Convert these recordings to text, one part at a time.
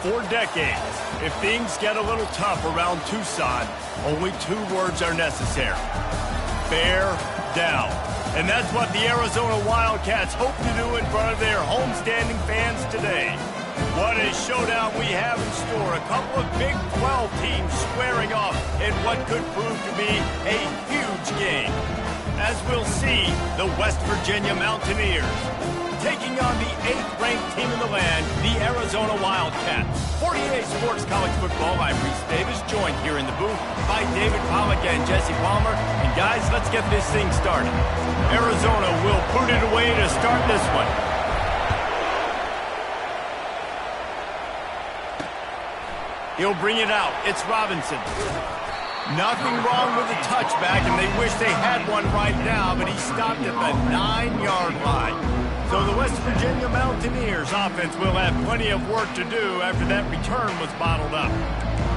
For decades, if things get a little tough around Tucson, only 2 words are necessary. Bear down. And that's what the Arizona Wildcats hope to do in front of their homestanding fans today. What a showdown we have in store. A couple of Big 12 teams squaring off in what could prove to be a huge game. As we'll see, the West Virginia Mountaineers taking on the 8th-ranked team in the land, the Arizona Wildcats. 48 Sports College Football, I'm Reese Davis, joined here in the booth by David Pollack and Jesse Palmer. And guys, let's get this thing started. Arizona will put it away to start this one. He'll bring it out. It's Robinson. Nothing wrong with the touchback, and they wish they had one right now, but he stopped at the 9-yard line. So the West Virginia Mountaineers offense will have plenty of work to do after that return was bottled up.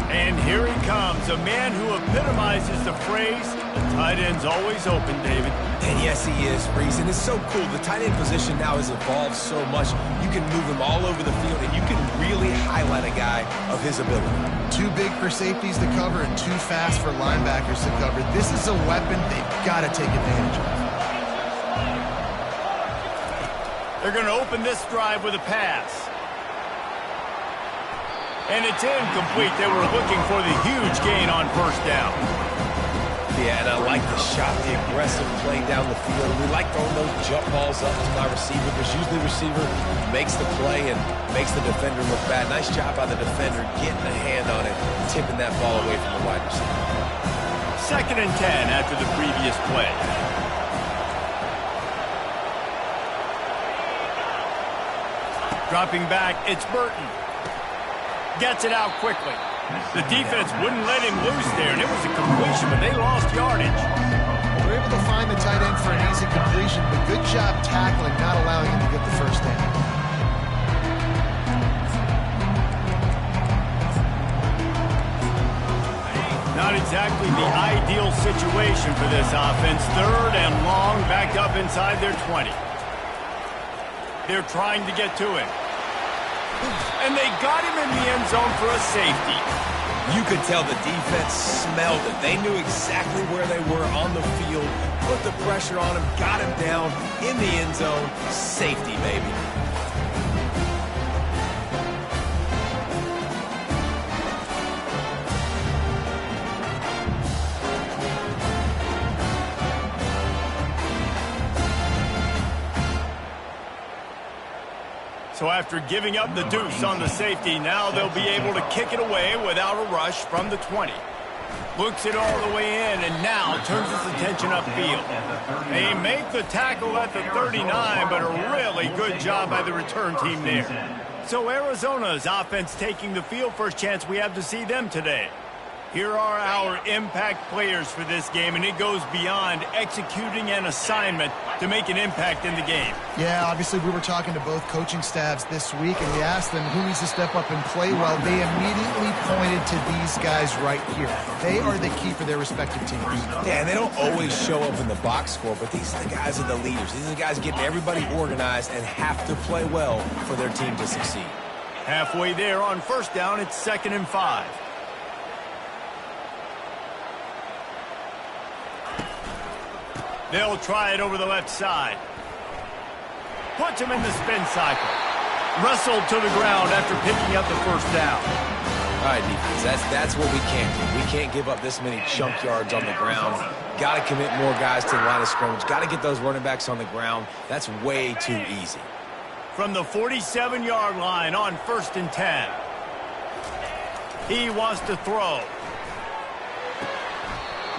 And here he comes, a man who epitomizes the phrase, the tight end's always open, David. And yes, he is, Reese, and it's so cool. The tight end position now has evolved so much. You can move him all over the field, and you can really highlight a guy of his ability. Too big for safeties to cover and too fast for linebackers to cover. This is a weapon they've got to take advantage of. They're going to open this drive with a pass. And it's incomplete. They were looking for the huge gain on first down. Yeah, and I like the shot, the aggressive play down the field. We like throwing those jump balls up to my receiver because usually the receiver makes the play and makes the defender look bad. Nice job by the defender getting a hand on it, tipping that ball away from the wide receiver. 2nd and 10 after the previous play. Dropping back, it's Burton. Gets it out quickly. The defense wouldn't let him loose there, and it was a completion, but they lost yardage. We're able to find the tight end for an easy completion, but good job tackling, not allowing him to get the first down. Not exactly the ideal situation for this offense. 3rd and long, backed up inside their 20. They're trying to get to him. And they got him in the end zone for a safety. You could tell the defense smelled it. They knew exactly where they were on the field, put the pressure on him, got him down in the end zone. Safety, baby. So after giving up the deuce on the safety, now they'll be able to kick it away without a rush from the 20. Looks it all the way in, and now turns his attention upfield. They make the tackle at the 39, but a really good job by the return team there. So Arizona's offense taking the field. First chance we have to see them today. Here are our impact players for this game, and it goes beyond executing an assignment to make an impact in the game. Yeah, obviously we were talking to both coaching staffs this week, and we asked them who needs to step up and play well. They immediately pointed to these guys right here. They are the key for their respective teams. Yeah, and they don't always show up in the box score, but these are the guys are the leaders. These are the guys getting everybody organized and have to play well for their team to succeed. Halfway there on first down, it's 2nd and 5. They'll try it over the left side. Puts him in the spin cycle. Wrestled to the ground after picking up the first down. All right, defense, that's what we can't do. We can't give up this many chunk yards on the ground. Got to commit more guys to the line of scrimmage. Got to get those running backs on the ground. That's way too easy. From the 47-yard line on 1st and 10. He wants to throw.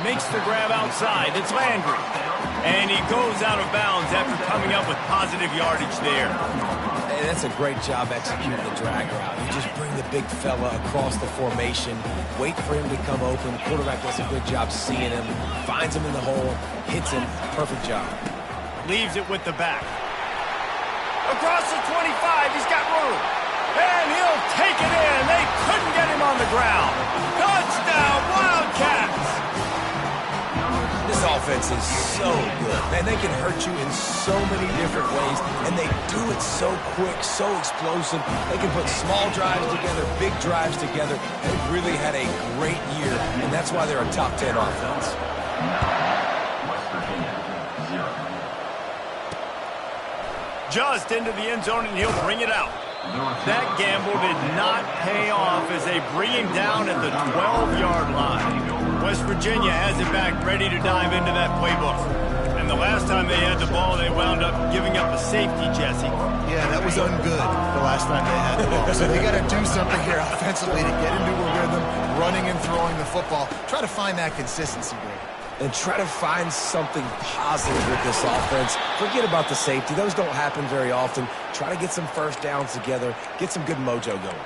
Makes the grab outside. It's Landry. And he goes out of bounds after coming up with positive yardage there. Hey, that's a great job executing the drag route. You just bring the big fella across the formation, wait for him to come open. The quarterback does a good job seeing him, finds him in the hole, hits him. Perfect job. Leaves it with the back. Across the 25, he's got room. And he'll take it in. They couldn't get him on the ground. Touchdown, Wildcats! This offense offense is so good. Man, they can hurt you in so many different ways, and they do it so quick, so explosive. They can put small drives together, big drives together. They've really had a great year, and that's why they're a top 10 offense. Just into the end zone, and he'll bring it out. That gamble did not pay off as they bring him down at the 12-yard line. West Virginia has it back, ready to dive into that playbook. And the last time they had the ball, they wound up giving up a safety, Jesse. Yeah, that was ungood the last time they had the ball. So they got to do something here offensively to get into a rhythm, running and throwing the football. Try to find that consistency, Greg. And try to find something positive with this offense. Forget about the safety. Those don't happen very often. Try to get some first downs together. Get some good mojo going.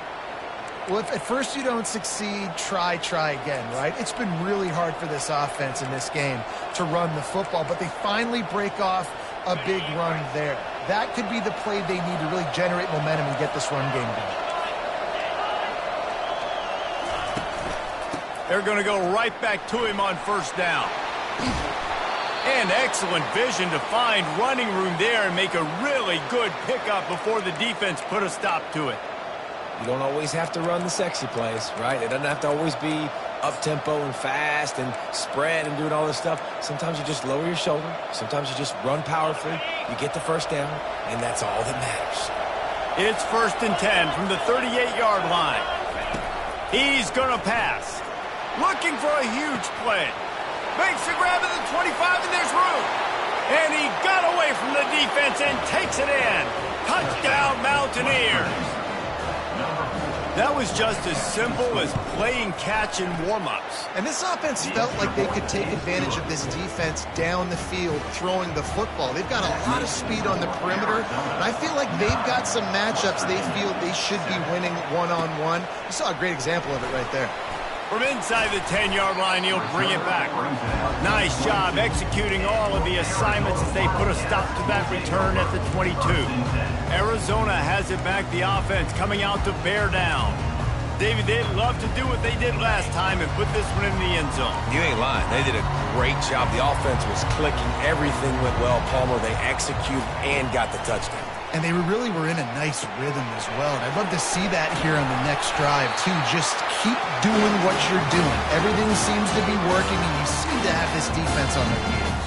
Well, if at first you don't succeed, try again, right? It's been really hard for this offense in this game to run the football, but they finally break off a big run there. That could be the play they need to really generate momentum and get this run game going. They're going to go right back to him on first down. And excellent vision to find running room there and make a really good pickup before the defense put a stop to it. You don't always have to run the sexy plays, right? It doesn't have to always be up-tempo and fast and spread and doing all this stuff. Sometimes you just lower your shoulder. Sometimes you just run powerfully. You get the first down, and that's all that matters. It's 1st and 10 from the 38-yard line. He's going to pass. Looking for a huge play. Makes the grab at the 25, and there's room. And he got away from the defense and takes it in. Touchdown, Mountaineers. That was just as simple as playing catch in warm-ups. And this offense felt like they could take advantage of this defense down the field, throwing the football. They've got a lot of speed on the perimeter, and I feel like they've got some matchups they feel they should be winning one-on-one. You saw a great example of it right there. From inside the 10-yard line, he'll bring it back. Nice job executing all of the assignments as they put a stop to that return at the 22. Arizona has it back, the offense coming out to bear down. David, they'd love to do what they did last time and put this one in the end zone. You ain't lying. They did a great job. The offense was clicking. Everything went well. Palmer, they executed and got the touchdown. And they really were in a nice rhythm as well. And I'd love to see that here on the next drive, too. Just keep doing what you're doing. Everything seems to be working, and you seem to have this defense on their heels.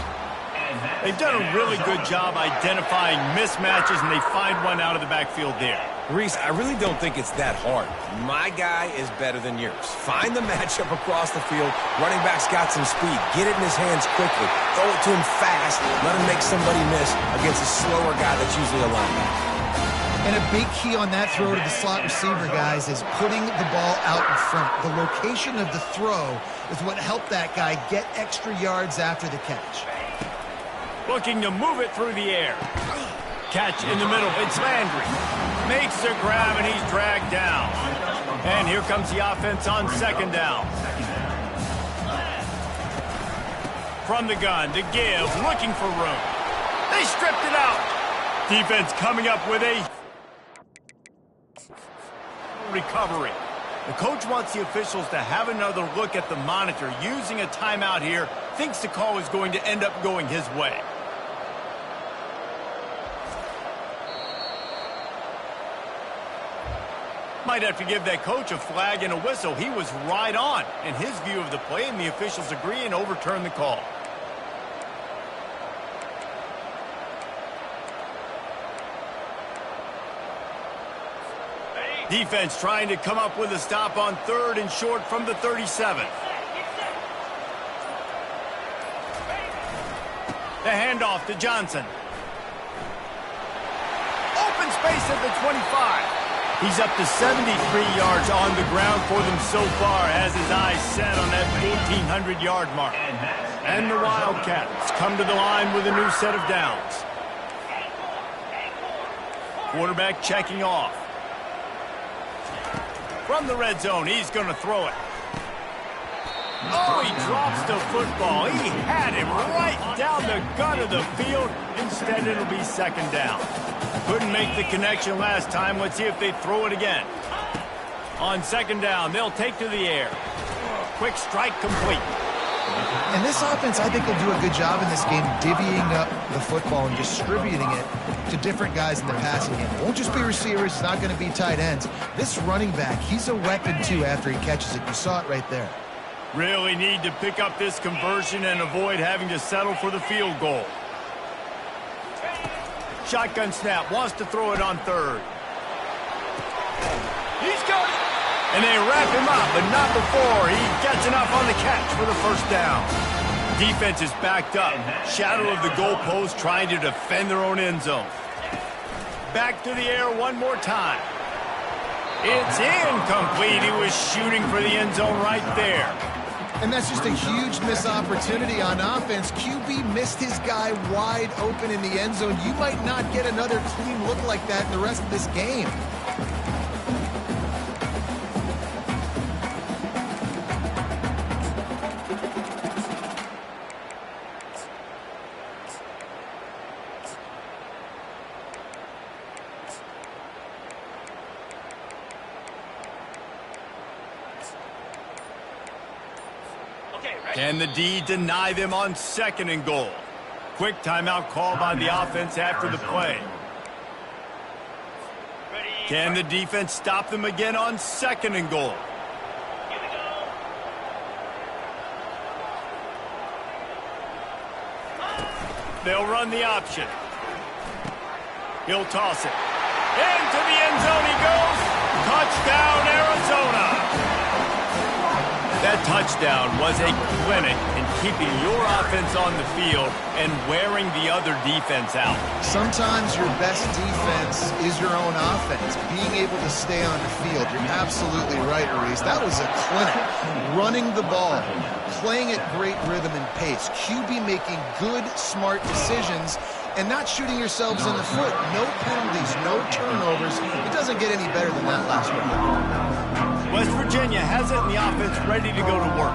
They've done a really good job identifying mismatches, and they find one out of the backfield there. Reese, I really don't think it's that hard. My guy is better than yours. Find the matchup across the field. Running back's got some speed. Get it in his hands quickly. Throw it to him fast. Let him make somebody miss against a slower guy that's usually a linebacker. And a big key on that throw to the slot receiver, guys, is putting the ball out in front. The location of the throw is what helped that guy get extra yards after the catch. Looking to move it through the air. Catch in the middle. It's Landry. Makes the grab, and he's dragged down. And here comes the offense on second down. From the gun to give, looking for room. They stripped it out. Defense coming up with a recovery. The coach wants the officials to have another look at the monitor. Using a timeout here, thinks the call is going to end up going his way. Might have to give that coach a flag and a whistle. He was right on in his view of the play, and the officials agree and overturn the call. Defense trying to come up with a stop on 3rd and short from the 37. The handoff to Johnson. Open space at the 25. He's up to 73 yards on the ground for them so far, has his eyes set on that 1,400-yard mark. And the Wildcats come to the line with a new set of downs. Quarterback checking off. From the red zone, he's going to throw it. Oh, he drops the football. He had him right down the gut of the field. Instead, it'll be second down. Couldn't make the connection last time. Let's see if they throw it again. On second down, they'll take to the air. Quick strike complete. And this offense, I think, will do a good job in this game divvying up the football and distributing it to different guys in the passing game. It won't just be receivers. It's not going to be tight ends. This running back, he's a weapon, too, after he catches it. You saw it right there. Really need to pick up this conversion and avoid having to settle for the field goal. Shotgun snap, wants to throw it on third. He's got it! And they wrap him up, but not before he gets enough on the catch for the first down. Defense is backed up. Shadow of the goalpost trying to defend their own end zone. Back to the air one more time. It's incomplete. He was shooting for the end zone right there. And that's just a huge missed opportunity on offense. QB missed his guy wide open in the end zone. You might not get another clean look like that in the rest of this game. Can the D deny them on 2nd and goal? Quick timeout called by the offense after the play. Can the defense stop them again on 2nd and goal? They'll run the option. He'll toss it. Into the end zone he goes. Touchdown, Arizona. That touchdown was a clinic in keeping your offense on the field and wearing the other defense out. Sometimes your best defense is your own offense, being able to stay on the field. You're absolutely right, Reese. That was a clinic. Running the ball, playing at great rhythm and pace, QB making good, smart decisions, and not shooting yourselves in the foot. No penalties, no turnovers. It doesn't get any better than that last round. West Virginia has it in the offense ready to go to work.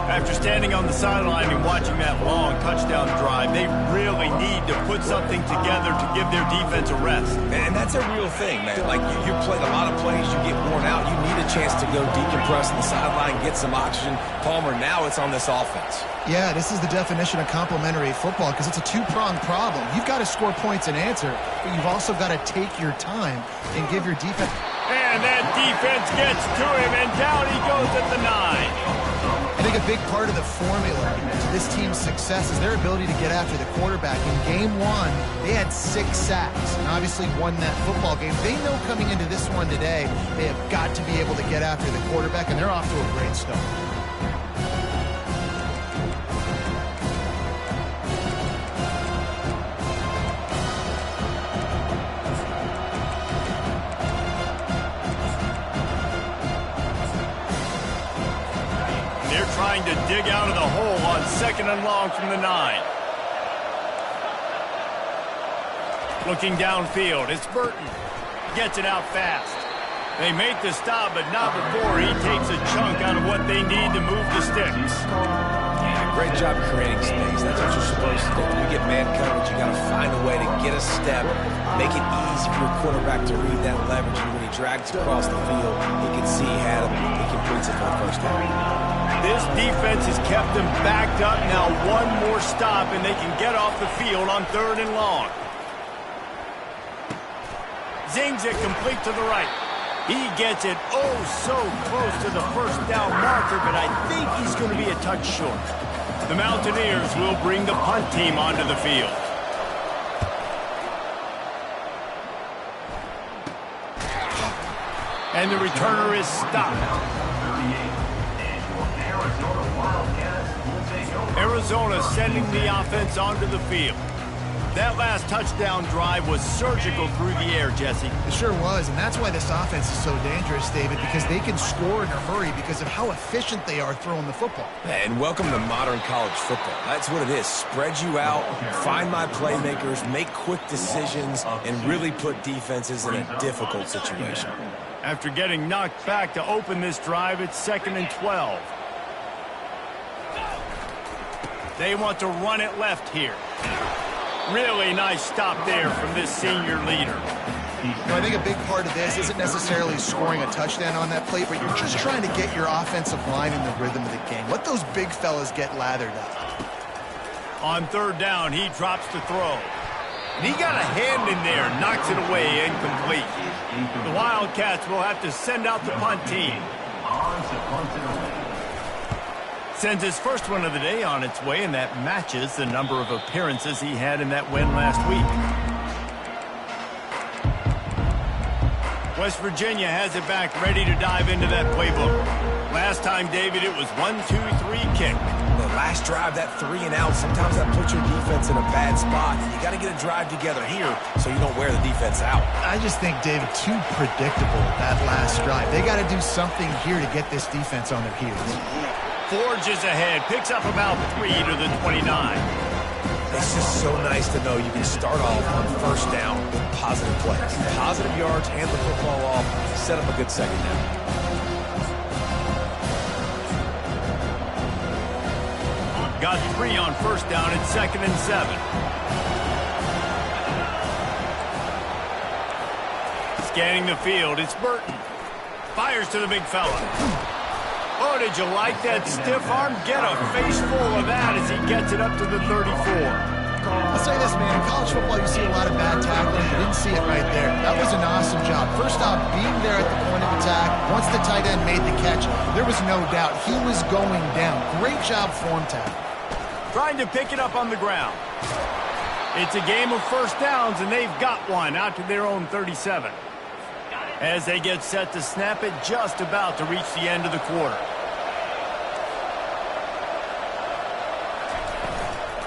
After standing on the sideline and watching that long touchdown drive, they really need to put something together to give their defense a rest. And that's a real thing, man. Like, you played a lot of plays, you get worn out, you need a chance to go decompress on the sideline, get some oxygen. Palmer, now it's on this offense. Yeah, this is the definition of complementary football because it's a two-pronged problem. You've got to score points and answer, but you've also got to take your time and give your defense... And that defense gets to him, and down he goes at the 9. I think a big part of the formula to this team's success is their ability to get after the quarterback. In game 1, they had 6 sacks and obviously won that football game. They know coming into this one today, they have got to be able to get after the quarterback, and they're off to a great start. Trying to dig out of the hole on 2nd and long from the 9. Looking downfield, it's Burton. Gets it out fast. They make the stop, but not before he takes a chunk out of what they need to move the sticks. Yeah, great job creating space. That's what you're supposed to do. When you get man coverage, you got to find a way to get a step, make it easy for your quarterback to read that leverage, and when he drags across the field, he can see he had him. He completes it for the first down. This defense has kept them backed up. Now one more stop, and they can get off the field on 3rd and long. Zings it complete to the right. He gets it oh so close to the first down marker, but I think he's going to be a touch short. The Mountaineers will bring the punt team onto the field. And the returner is stopped. Arizona sending the offense onto the field. That last touchdown drive was surgical through the air, Jesse. It sure was, and that's why this offense is so dangerous, David, because they can score in a hurry because of how efficient they are throwing the football. And welcome to modern college football. That's what it is. Spread you out, find my playmakers, make quick decisions, and really put defenses in a difficult situation. After getting knocked back to open this drive, it's 2nd and 12. They want to run it left here. Really nice stop there from this senior leader. I think a big part of this isn't necessarily scoring a touchdown on that play, but you're just trying to get your offensive line in the rhythm of the game. Let those big fellas get lathered up. On third down, he drops to throw. And he got a hand in there, knocks it away, incomplete. The Wildcats will have to send out the punt team. Sends his first one of the day on its way, and that matches the number of appearances he had in that win last week. West Virginia has it back, ready to dive into that playbook. Last time, David, it was 1-2-3 kick. The last drive, that 3-and-out, sometimes that puts your defense in a bad spot. You got to get a drive together here so you don't wear the defense out. I just think, David, too predictable that last drive. They got to do something here to get this defense on their heels. Forges ahead, picks up about 3 to the 29. It's just so nice to know you can start off on first down with positive plays. Positive yards, hand the football off, set up a good second down. Got 3 on first down at 2nd and 7. Scanning the field, it's Burton. Fires to the big fella. Oh, did you like that stiff arm? Get a face full of that as he gets it up to the 34. I'll say this, man. In college football, you see a lot of bad tackling. You didn't see it right there. That was an awesome job. First off, being there at the point of attack. Once the tight end made the catch, there was no doubt he was going down. Great job form tackle. Trying to pick it up on the ground. It's a game of first downs, and they've got one out to their own 37. As they get set to snap it, just about to reach the end of the quarter.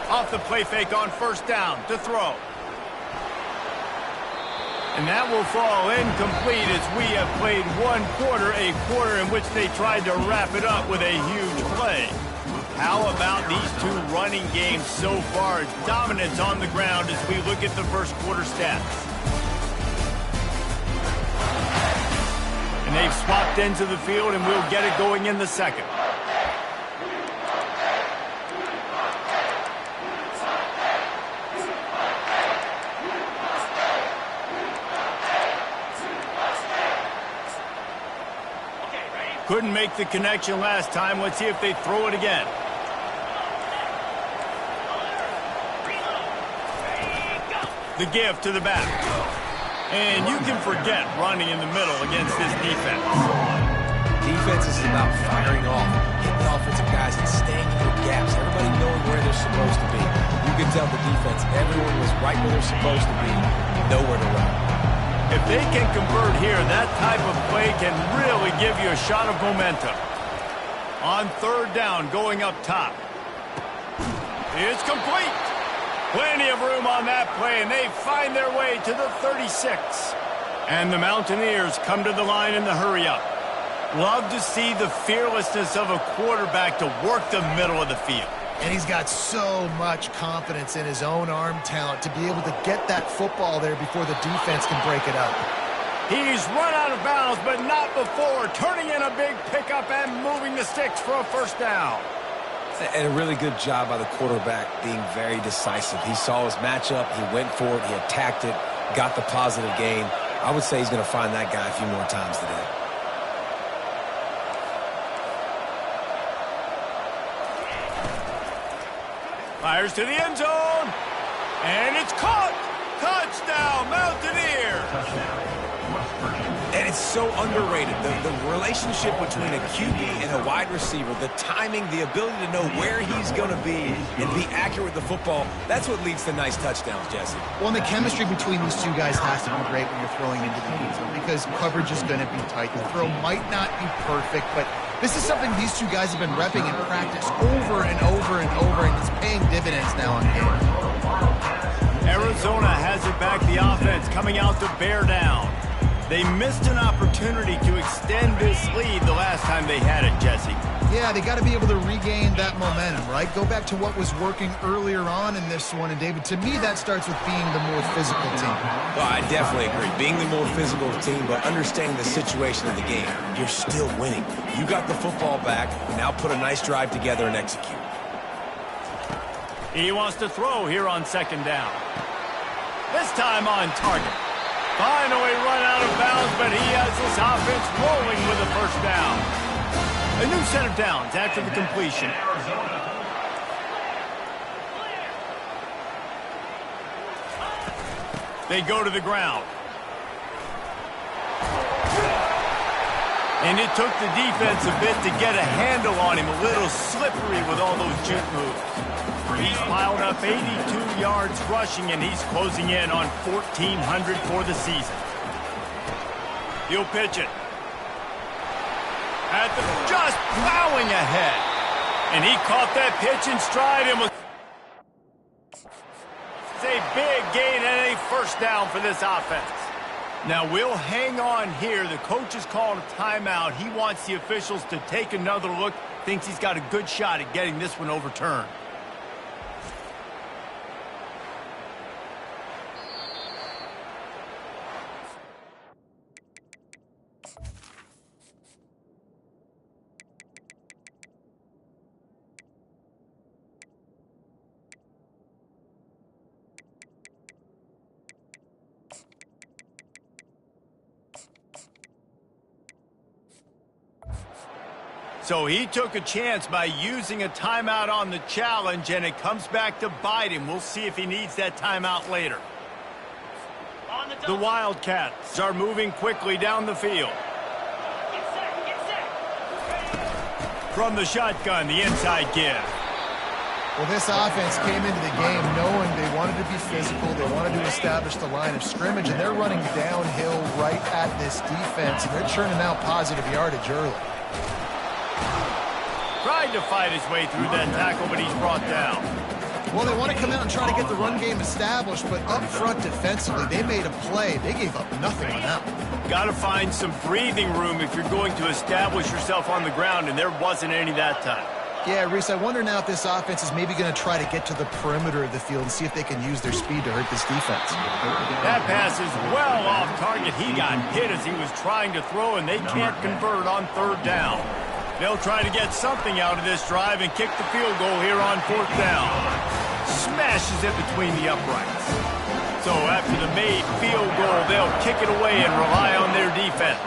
Off the play fake on first down to throw. And that will fall incomplete as we have played one quarter, a quarter in which they tried to wrap it up with a huge play. How about these two running games so far? Dominance on the ground as we look at the first quarter stats. And they've swapped into the field, and we'll get it going in the second. Couldn't make the connection last time. Let's see if they throw it again. The give to the back. And you can forget running in the middle against this defense. Defense is about firing off, hitting the offensive guys and staying in their gaps. Everybody knowing where they're supposed to be. You can tell the defense, everyone was right where they're supposed to be, nowhere to run. If they can convert here, that type of play can really give you a shot of momentum. On third down, going up top. It's complete. Plenty of room on that play, and they find their way to the 36. And the Mountaineers come to the line in the hurry-up. Love to see the fearlessness of a quarterback to work the middle of the field. And he's got so much confidence in his own arm talent to be able to get that football there before the defense can break it up. He's run out of bounds, but not before. Turning in a big pickup and moving the sticks for a first down. And a really good job by the quarterback being very decisive. He saw his matchup, he went for it, he attacked it, got the positive gain. I would say he's going to find that guy a few more times today. Fires to the end zone. And it's caught. Touchdown, Mountaineers. And it's so underrated. The relationship between a QB and a wide receiver, the timing, the ability to know where he's going to be and be accurate with the football, that's what leads to nice touchdowns, Jesse. Well, and the chemistry between these two guys has to be great when you're throwing into the end zone because coverage is going to be tight. The throw might not be perfect, but this is something these two guys have been repping in practice over and over and over, and it's paying dividends now on game. Arizona has it back, the offense coming out to bear down. They missed an opportunity to extend this lead the last time they had it, Jesse. Yeah, they got to be able to regain that momentum, right? Go back to what was working earlier on in this one. And, David, to me, that starts with being the more physical team. Well, I definitely agree. Being the more physical team, but understanding the situation of the game. You're still winning. You got the football back. Now put a nice drive together and execute. He wants to throw here on second down. This time on target. Finally run out of bounds, but he has this offense rolling with a first down. A new set of downs after the completion. They go to the ground. And it took the defense a bit to get a handle on him. A little slippery with all those juke moves. He's piled up 82 yards rushing, and he's closing in on 1,400 for the season. He'll pitch it. Just plowing ahead. And he caught that pitch in stride and was a big gain and a first down for this offense. Now we'll hang on here. The coach is calling a timeout. He wants the officials to take another look. Thinks he's got a good shot at getting this one overturned. So he took a chance by using a timeout on the challenge, and it comes back to bite him. We'll see if he needs that timeout later. The Wildcats are moving quickly down the field. From the shotgun, the inside give. Well, this offense came into the game knowing they wanted to be physical, they wanted to establish the line of scrimmage, and they're running downhill right at this defense, and they're churning out positive yardage early. Tried to fight his way through that tackle, but he's brought down. Well, they want to come out and try to get the run game established, but up front defensively, they made a play. They gave up nothing on that one. Got to find some breathing room if you're going to establish yourself on the ground, and there wasn't any that time. Yeah, Reese, I wonder now if this offense is maybe going to try to get to the perimeter of the field and see if they can use their speed to hurt this defense. That pass is well off target. He got hit as he was trying to throw, and they can't convert on third down. They'll try to get something out of this drive and kick the field goal here on fourth down. Smashes it between the uprights. So after the made field goal, they'll kick it away and rely on their defense.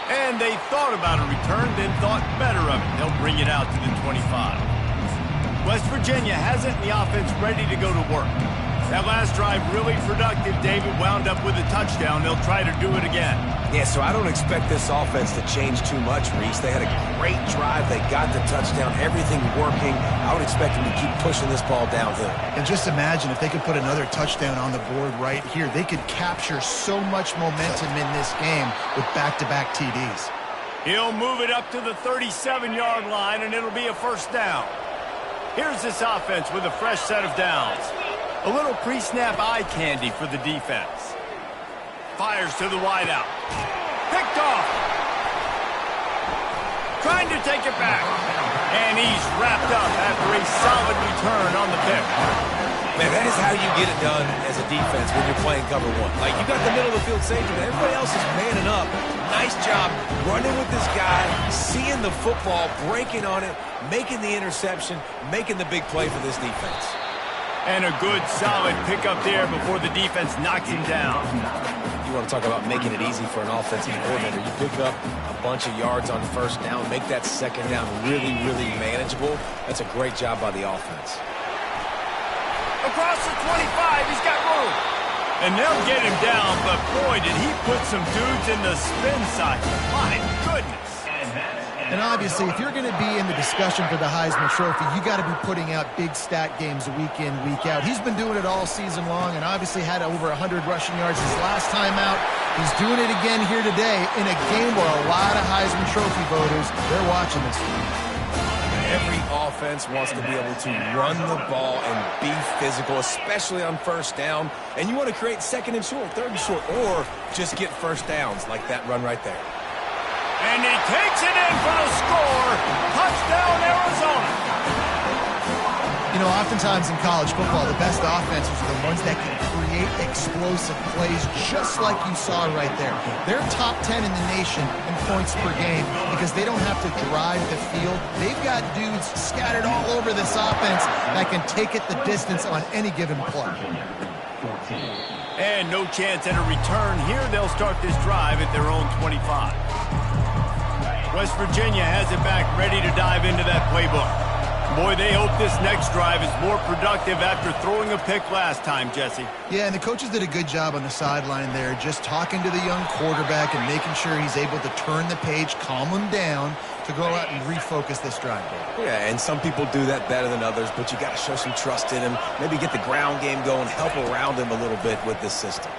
And they thought about a return, then thought better of it. They'll bring it out to the 25. West Virginia has it, and the offense ready to go to work. That last drive really productive. David wound up with a touchdown. They'll try to do it again. Yeah, so I don't expect this offense to change too much, Reese. They had a great drive. They got the touchdown. Everything working. I would expect them to keep pushing this ball downhill. And just imagine if they could put another touchdown on the board right here. They could capture so much momentum in this game with back-to-back TDs. He'll move it up to the 37-yard line, and it'll be a first down. Here's this offense with a fresh set of downs. A little pre-snap eye candy for the defense. Fires to the wideout. Picked off. Trying to take it back. And he's wrapped up after a solid return on the pick. Man, that is how you get it done as a defense when you're playing cover one. Like, you got the middle of the field safety, but everybody else is manning up. Nice job running with this guy, seeing the football, breaking on it, making the interception, making the big play for this defense. And a good, solid pickup there before the defense knocks him down. You want to talk about making it easy for an offensive coordinator. You pick up a bunch of yards on first down, make that second down really, really manageable. That's a great job by the offense. Across the 25, he's got room. And they'll get him down, but boy, did he put some dudes in the spin cycle. My goodness. And obviously, if you're going to be in the discussion for the Heisman Trophy, you got to be putting out big stat games week in, week out. He's been doing it all season long and obviously had over 100 rushing yards his last time out. He's doing it again here today in a game where a lot of Heisman Trophy voters, they're watching this one. Every offense wants to be able to run the ball and be physical, especially on first down. And you want to create second and short, third and short, or just get first downs like that run right there. And he takes it in for the score. Touchdown, Arizona. You know, oftentimes in college football, the best offenses are the ones that can create explosive plays just like you saw right there. They're top 10 in the nation in points per game because they don't have to drive the field. They've got dudes scattered all over this offense that can take it the distance on any given play. And no chance at a return here. They'll start this drive at their own 25. West Virginia has it back, ready to dive into that playbook. Boy, they hope this next drive is more productive after throwing a pick last time, Jesse. Yeah, and the coaches did a good job on the sideline there, just talking to the young quarterback and making sure he's able to turn the page, calm him down to go out and refocus this drive. Yeah, and some people do that better than others, but you got to show some trust in him, maybe get the ground game going, help around him a little bit with this system.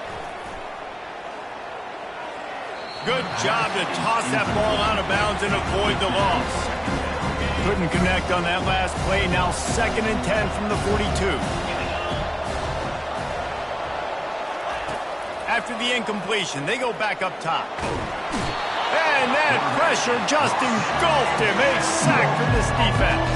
Good job to toss that ball out of bounds and avoid the loss. Couldn't connect on that last play. Now 2nd and 10 from the 42. After the incompletion, they go back up top. And that pressure just engulfed him. A sack from this defense.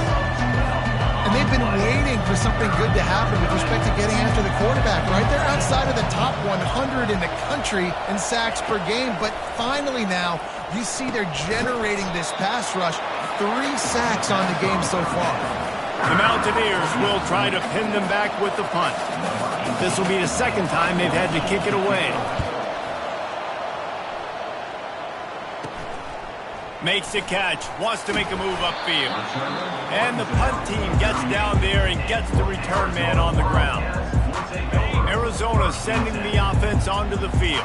And they've been waiting for something good to happen with respect to getting after the quarterback, right? They're outside of the top 100 in the country in sacks per game, but finally now you see they're generating this pass rush. 3 sacks on the game so far. The Mountaineers will try to pin them back with the punt. This will be the 2nd time they've had to kick it away. Makes the catch, wants to make a move upfield. And the punt team gets down there and gets the return man on the ground. Arizona sending the offense onto the field.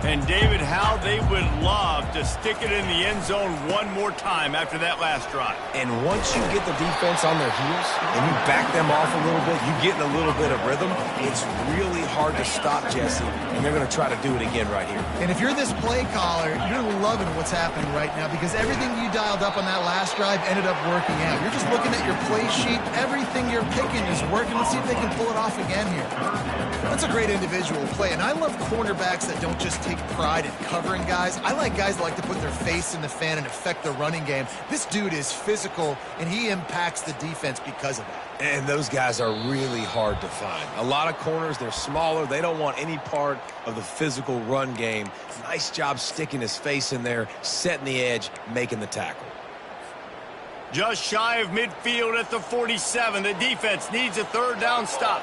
And David, how they would love to stick it in the end zone one more time after that last drive. And once you get the defense on their heels and you back them off a little bit, you get in a little bit of rhythm, it's really hard to stop, Jesse, and they're going to try to do it again right here. And if you're this play caller, you're loving what's happening right now because everything you dialed up on that last drive ended up working out. You're just looking at your play sheet. Everything you're picking is working. Let's see if they can pull it off again here. That's a great individual play, and I love cornerbacks that don't just take pride in covering guys. I like guys that like to put their face in the fan and affect the running game. This dude is physical, and he impacts the defense because of that. And those guys are really hard to find. A lot of corners, they're smaller. They don't want any part of the physical run game. Nice job sticking his face in there, setting the edge, making the tackle. Just shy of midfield at the 47. The defense needs a 3rd down stop.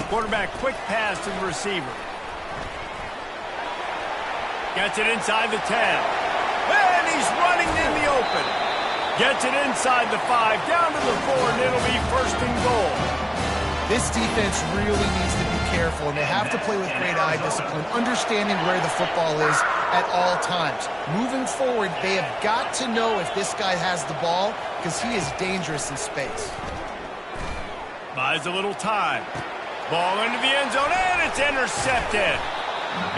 Quarterback, quick pass to the receiver. Gets it inside the 10. And he's running in the open. Gets it inside the 5, down to the 4, and it'll be 1st and goal. This defense really needs to be careful, and they have to play with great eye discipline, understanding where the football is at all times. Moving forward, they have got to know if this guy has the ball because he is dangerous in space. Buys a little time. Ball into the end zone, and it's intercepted.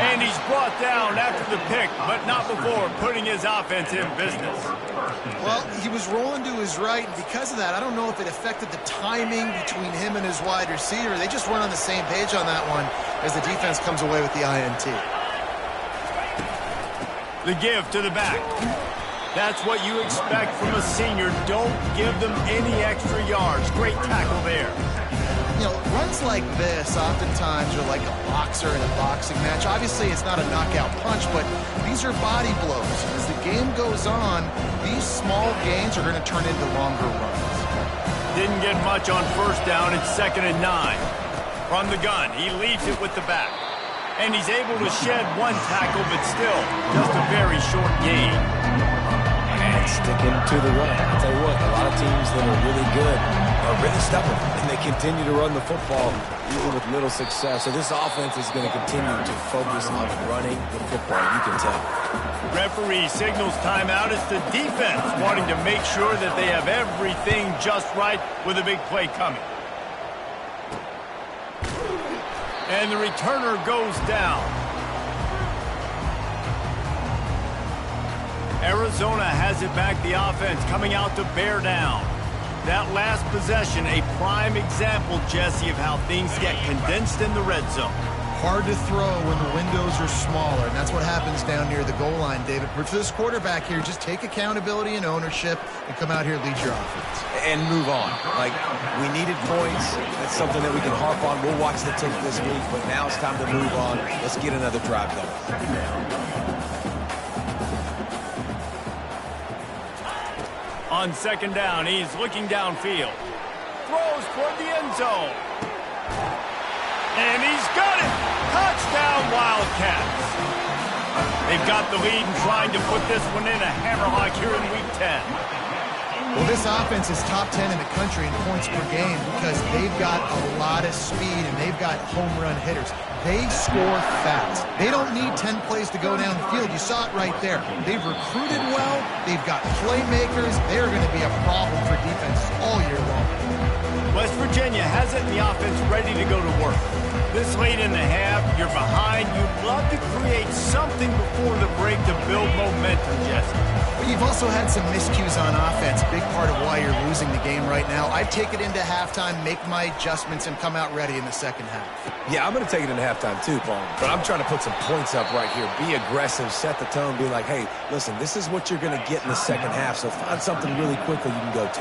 And he's brought down after the pick, but not before putting his offense in business. Well, he was rolling to his right, and because of that, I don't know if it affected the timing between him and his wide receiver. They just weren't on the same page on that one as the defense comes away with the INT. The give to the back. That's what you expect from a senior. Don't give them any extra yards. Great tackle there. You know, runs like this oftentimes are like a boxer in a boxing match. Obviously, it's not a knockout punch, but these are body blows. As the game goes on, these small gains are going to turn into longer runs. Didn't get much on 1st down. It's 2nd and 9. From the gun, he leaves it with the back. And he's able to shed 1 tackle, but still just a very short gain. And sticking to the run. I'll tell you what, a lot of teams that are really good are really stubborn, and they continue to run the football even with little success. So this offense is going to continue to focus on running the football. You can tell. Referee signals timeout. It's the defense wanting to make sure that they have everything just right with a big play coming. And the returner goes down. Arizona has it back. The offense coming out to bear down. That last possession, a prime example, Jesse, of how things get condensed in the red zone. hard to throw when the windows are smaller, and that's what happens down near the goal line, David. But for this quarterback here, just take accountability and ownership and come out here and lead your offense. And move on. Like, we needed points. That's something that we can harp on. We'll watch the tape this week, but now it's time to move on. Let's get another drive going. On second down, he's looking downfield. Throws toward the end zone. And he's got it! Touchdown, Wildcats! They've got the lead and trying to put this one in a hammerlock here in Week 10. Well, this offense is top 10 in the country in points per game because they've got a lot of speed and they've got home run hitters. They score fast. They don't need 10 plays to go down the field. You saw it right there. They've recruited well. They've got playmakers. They're going to be a problem for defenses all year long. West Virginia has it in the offense ready to go to work. This late in the half, you're behind. You'd love to create something before the break to build momentum, Jesse. But you've also had some miscues on offense, big part of why you're losing the game right now. I'd take it into halftime, make my adjustments, and come out ready in the second half. Yeah, I'm going to take it into halftime too, Paul. But I'm trying to put some points up right here. Be aggressive, set the tone, be like, hey, listen, this is what you're going to get in the second half, so find something really quickly you can go to.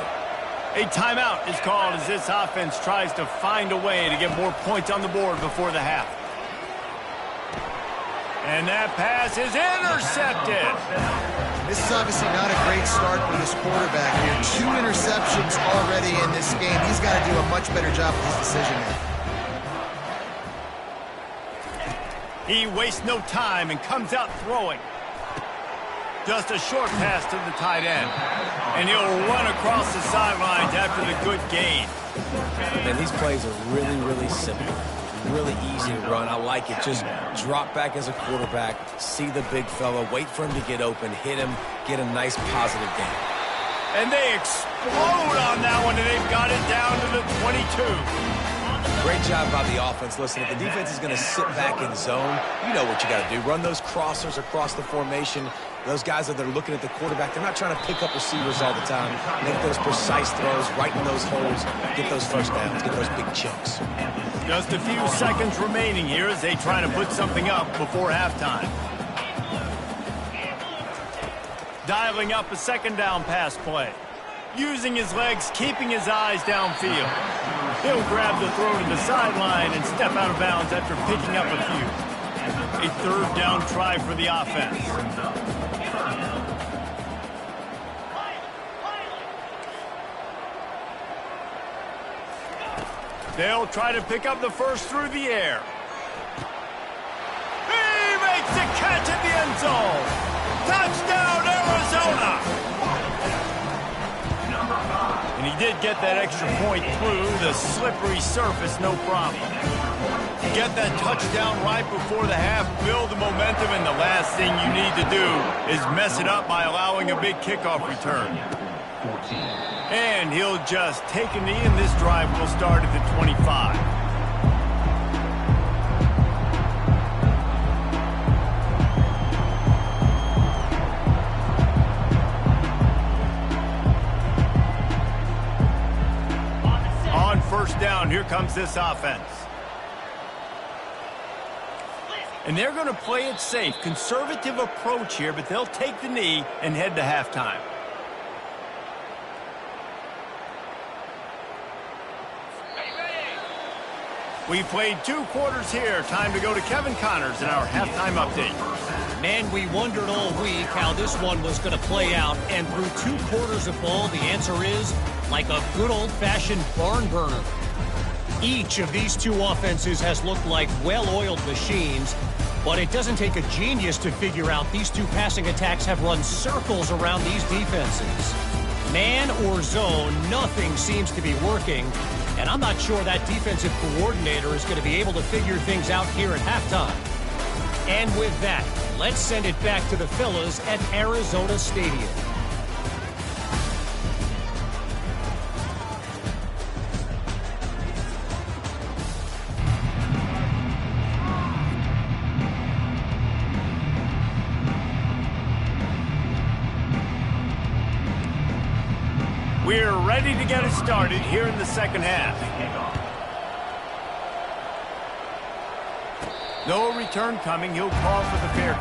A timeout is called as this offense tries to find a way to get more points on the board before the half. And that pass is intercepted. This is obviously not a great start for this quarterback here. 2 interceptions already in this game. He's got to do a much better job with his decision making. He wastes no time and comes out throwing. Just a short pass to the tight end. And he'll run across the sidelines after the good gain. And these plays are really, really simple. Really easy to run. I like it. Just drop back as a quarterback, see the big fella, wait for him to get open, hit him, get a nice positive gain. And they explode on that one, and they've got it down to the 22. Great job by the offense. Listen, if the defense is going to sit back in zone, you know what you got to do. Run those crossers across the formation. Those guys that are looking at the quarterback, they're not trying to pick up receivers all the time. Make those precise throws, right in those holes, get those first downs, get those big chunks. Just a few seconds remaining here as they try to put something up before halftime. Dialing up a second down pass play. Using his legs, keeping his eyes downfield. He'll grab the throw to the sideline and step out of bounds after picking up a few. A third down try for the offense. They'll try to pick up the first through the air. He makes the catch at the end zone. Touchdown, Arizona! And he did get that extra point through the slippery surface, no problem. Get that touchdown right before the half, build the momentum, and the last thing you need to do is mess it up by allowing a big kickoff return. And he'll just take a knee, and this drive will start at the 25. On first down, here comes this offense. And they're going to play it safe. Conservative approach here, but they'll take the knee and head to halftime. We played 2 quarters here. Time to go to Kevin Connors in our halftime update. Man, we wondered all week how this one was going to play out. And through 2 quarters of ball, the answer is like a good old-fashioned barn burner. Each of these 2 offenses has looked like well-oiled machines, but it doesn't take a genius to figure out these 2 passing attacks have run circles around these defenses. Man or zone, nothing seems to be working, and I'm not sure that defensive coordinator is going to be able to figure things out here at halftime. And with that, let's send it back to the fellas at Arizona Stadium. We're ready to get it started here in the second half. No return coming. He'll call for the fair.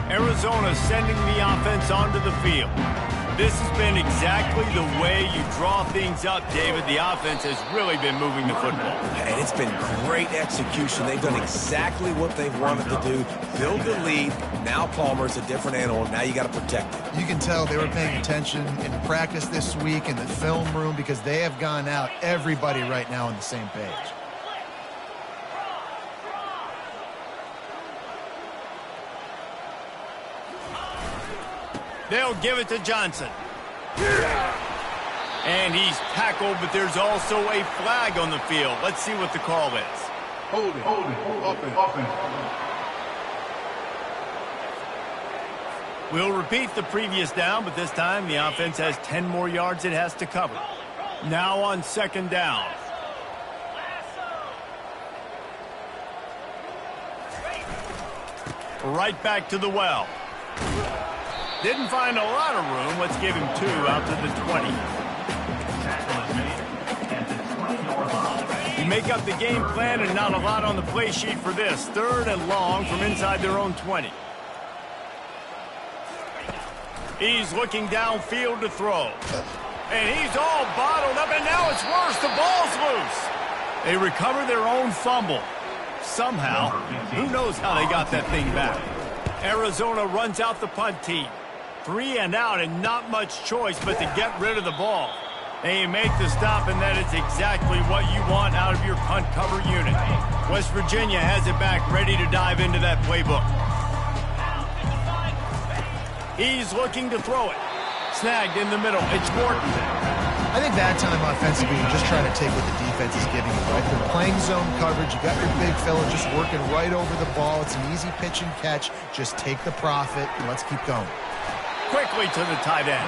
Arizona sending the offense onto the field. This has been exactly the way you draw things up, David. The offense has really been moving the football. And it's been great execution. They've done exactly what they've wanted to do. Build the lead. Now Palmer's a different animal. Now you got to protect it. You can tell they were paying attention in practice this week in the film room because they have gone out, everybody right now on the same page. They'll give it to Johnson. And he's tackled, but there's also a flag on the field. Let's see what the call is. Hold it. Offense. We'll repeat the previous down, but this time the offense has 10 more yards it has to cover. Now on second down. Right back to the well. Didn't find a lot of room. Let's give him 2 out to the 20. make up the game plan and not a lot on the play sheet for this. 3rd and long from inside their own 20. He's looking downfield to throw. And he's all bottled up, and now it's worse. The ball's loose. They recover their own fumble. Somehow, who knows how they got that thing back. Arizona runs out the punt team. 3 and out, and not much choice but to get rid of the ball. They make the stop, and that is exactly what you want out of your punt cover unit. West Virginia has it back, ready to dive into that playbook. He's looking to throw it. Snagged in the middle. It's Morton. I think that time offensively, you're just trying to take what the defense is giving you, right? They're playing zone coverage. You got your big fella just working right over the ball. It's an easy pitch and catch. Just take the profit, and let's keep going. Quickly to the tight end.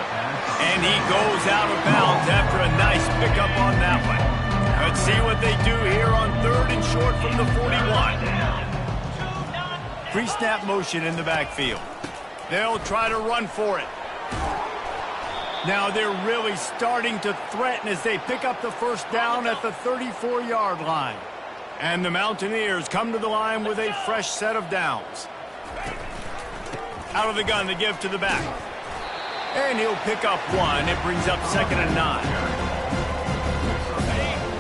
And he goes out of bounds after a nice pickup on that one. Let's see what they do here on 3rd and short from the 41. Pre-snap motion in the backfield. They'll try to run for it. Now they're really starting to threaten as they pick up the first down at the 34-yard line. And the Mountaineers come to the line with a fresh set of downs. Out of the gun to give to the back. And he'll pick up 1. It brings up 2nd and 9.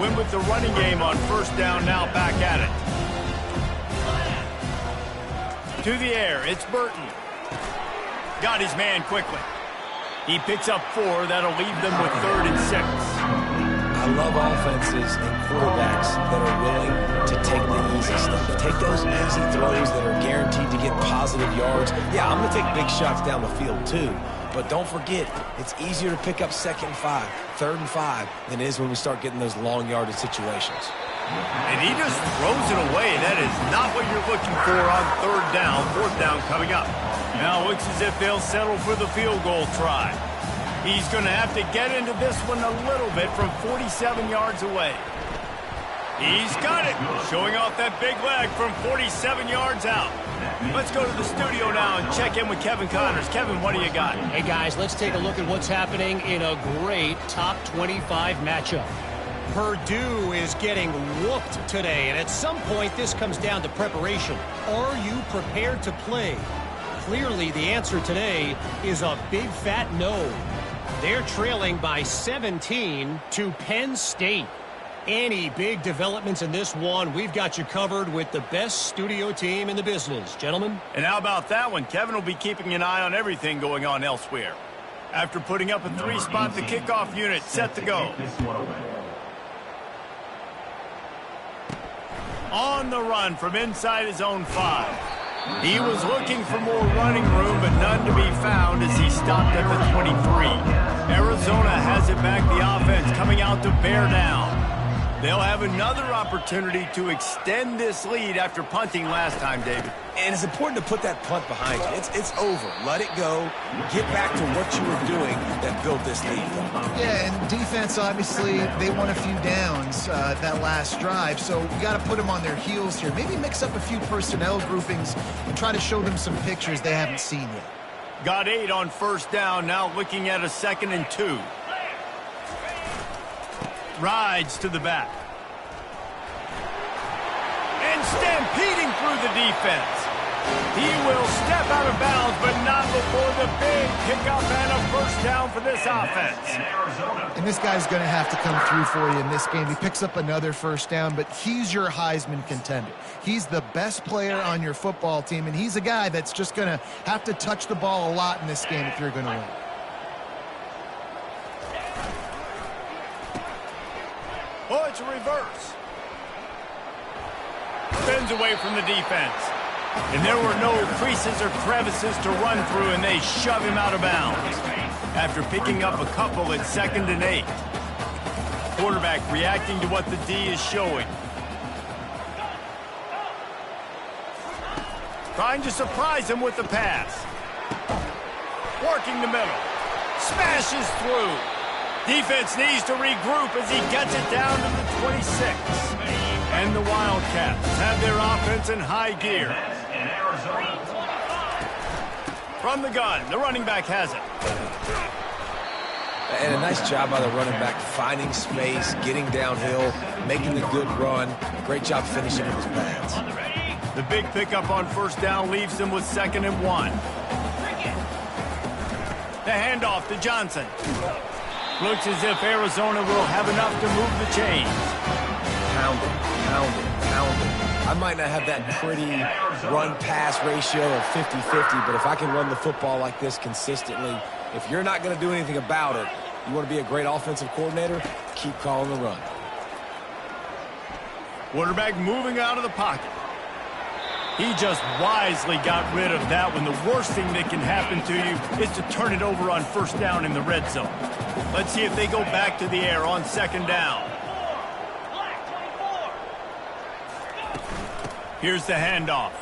Win with the running game on 1st down, now back at it. To the air, it's Burton. Got his man quickly. He picks up 4. That'll leave them with 3rd and 6. I love offenses and quarterbacks that are willing to take the easy stuff. Take those easy throws that are guaranteed to get positive yards. Yeah, I'm going to take big shots down the field too. But don't forget, it's easier to pick up 2nd and 5, 3rd and 5 than it is when we start getting those long yardage situations. And he just throws it away. That is not what you're looking for on 3rd down. 4th down coming up. Now it looks as if they'll settle for the field goal try. He's going to have to get into this one a little bit from 47 yards away. He's got it. Showing off that big leg from 47 yards out. Let's go to the studio now and check in with Kevin Connors. Kevin, what do you got? Hey, guys, let's take a look at what's happening in a great top 25 matchup. Purdue is getting whooped today, and at some point this comes down to preparation. Are you prepared to play? Clearly, the answer today is a big fat no. They're trailing by 17 to Penn State. Any big developments in this one, we've got you covered with the best studio team in the business, gentlemen. And how about that one? Kevin will be keeping an eye on everything going on elsewhere. After putting up a 3-spot, the kickoff unit set to go. On the run from inside his own 5. He was looking for more running room, but none to be found as he stopped at the 23. Arizona has it back, the offense coming out to bear down. They'll have another opportunity to extend this lead after punting last time, David. And it's important to put that punt behind you. It's over. Let it go. Get back to what you were doing that built this lead. Yeah, and defense, obviously, they won a few downs that last drive, so you got to put them on their heels here. Maybe mix up a few personnel groupings and try to show them some pictures they haven't seen yet. Got 8 on 1st down, now looking at a 2nd and 2. Rides to the back. And stampeding through the defense. He will step out of bounds, but not before the big pickup and a 1st down for this offense. And this guy's going to have to come through for you in this game. He picks up another 1st down, but he's your Heisman contender. He's the best player on your football team, and he's a guy that's just going to have to touch the ball a lot in this game if you're going to win. Oh, it's a reverse. Spins away from the defense. And there were no creases or crevices to run through, and they shove him out of bounds. After picking up a couple at 2nd and 8. Quarterback reacting to what the D is showing. Trying to surprise him with the pass. Working the middle. Smashes through. Defense needs to regroup as he gets it down to the 26. And the Wildcats have their offense in high gear. From the gun, the running back has it. And a nice job by the running back, finding space, getting downhill, making a good run. Great job finishing with his pads. The big pickup on first down leaves them with 2nd and 1. The handoff to Johnson. Looks as if Arizona will have enough to move the chains. Pound it, pound it, pound it. I might not have that pretty run-pass ratio of 50-50, but if I can run the football like this consistently, if you're not going to do anything about it, you want to be a great offensive coordinator, keep calling the run. Quarterback moving out of the pocket. He just wisely got rid of that one. The worst thing that can happen to you is to turn it over on first down in the red zone. Let's see if they go back to the air on 2nd down. Here's the handoff.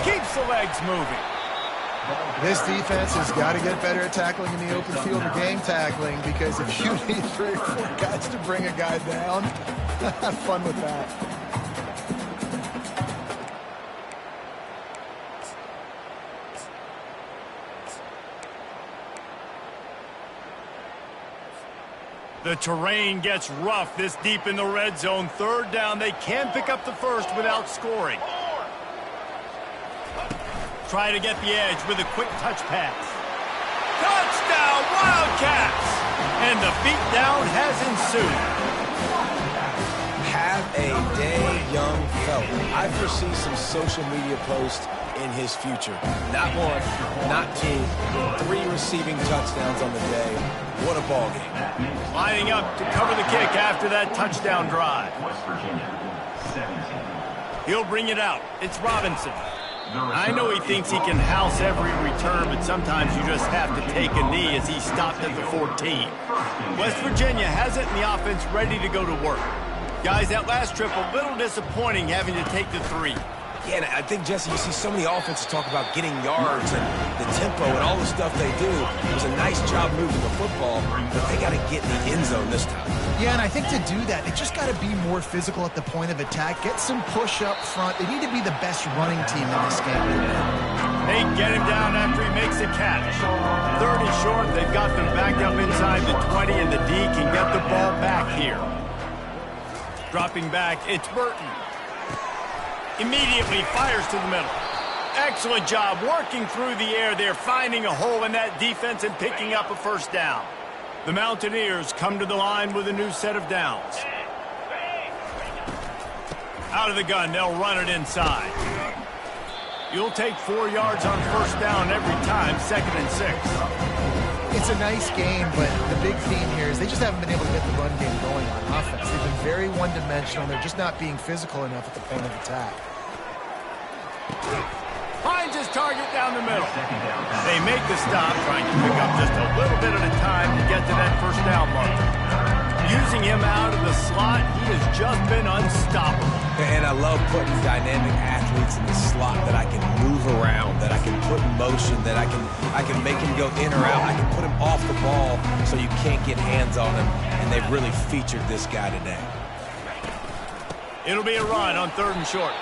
Keeps the legs moving. This defense has got to get better at tackling in the open field or game tackling, because if you need 3 or 4 guys to bring a guy down, have fun with that. The terrain gets rough this deep in the red zone. 3rd down. They can pick up the first without scoring. Try to get the edge with a quick touch pass. Touchdown, Wildcats! And the beatdown has ensued. Have a day, young fella. I foresee some social media posts in his future. Not 1, not 2, 3 receiving touchdowns on the day. What a ball game. Lining up to cover the kick after that touchdown drive. He'll bring it out. It's Robinson. I know he thinks he can house every return, but sometimes you just have to take a knee as he stopped at the 14. West Virginia has it in the offense ready to go to work. Guys, that last trip a little disappointing having to take the 3. Yeah, and I think, Jesse, you see so many offenses talk about getting yards and the tempo and all the stuff they do. It was a nice job moving the football, but they got to get in the end zone this time. Yeah, and I think to do that, they just got to be more physical at the point of attack, get some push up front. They need to be the best running team in this game. They get him down after he makes a catch. 30 short, they've got them back up inside the 20, and the D can get the ball back here. Dropping back, it's Burton. Immediately fires to the middle. Excellent job working through the air there, finding a hole in that defense and picking up a first down. The Mountaineers come to the line with a new set of downs. Out of the gun, they'll run it inside. You'll take 4 yards on first down every time, 2nd and 6. It's a nice game, but the big theme here is they just haven't been able to get the run game going on offense. They've been very one-dimensional. They're just not being physical enough at the point of attack. Finds his target down the middle. They make the stop, trying to pick up just a little bit at a time to get to that first down marker. Using him out of the slot, he has just been unstoppable. And I love putting dynamic athletes in the slot that I can move around, that I can put in motion, that I can make him go in or out. I can put him off the ball so you can't get hands on him, and they've really featured this guy today. It'll be a run on 3rd and short.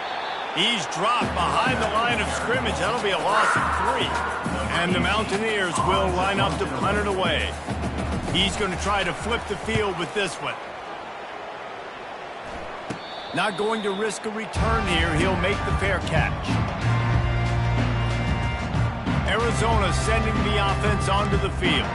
He's dropped behind the line of scrimmage. That'll be a loss of 3. And the Mountaineers will line up to punt it away. He's going to try to flip the field with this one. Not going to risk a return here. He'll make the fair catch. Arizona sending the offense onto the field.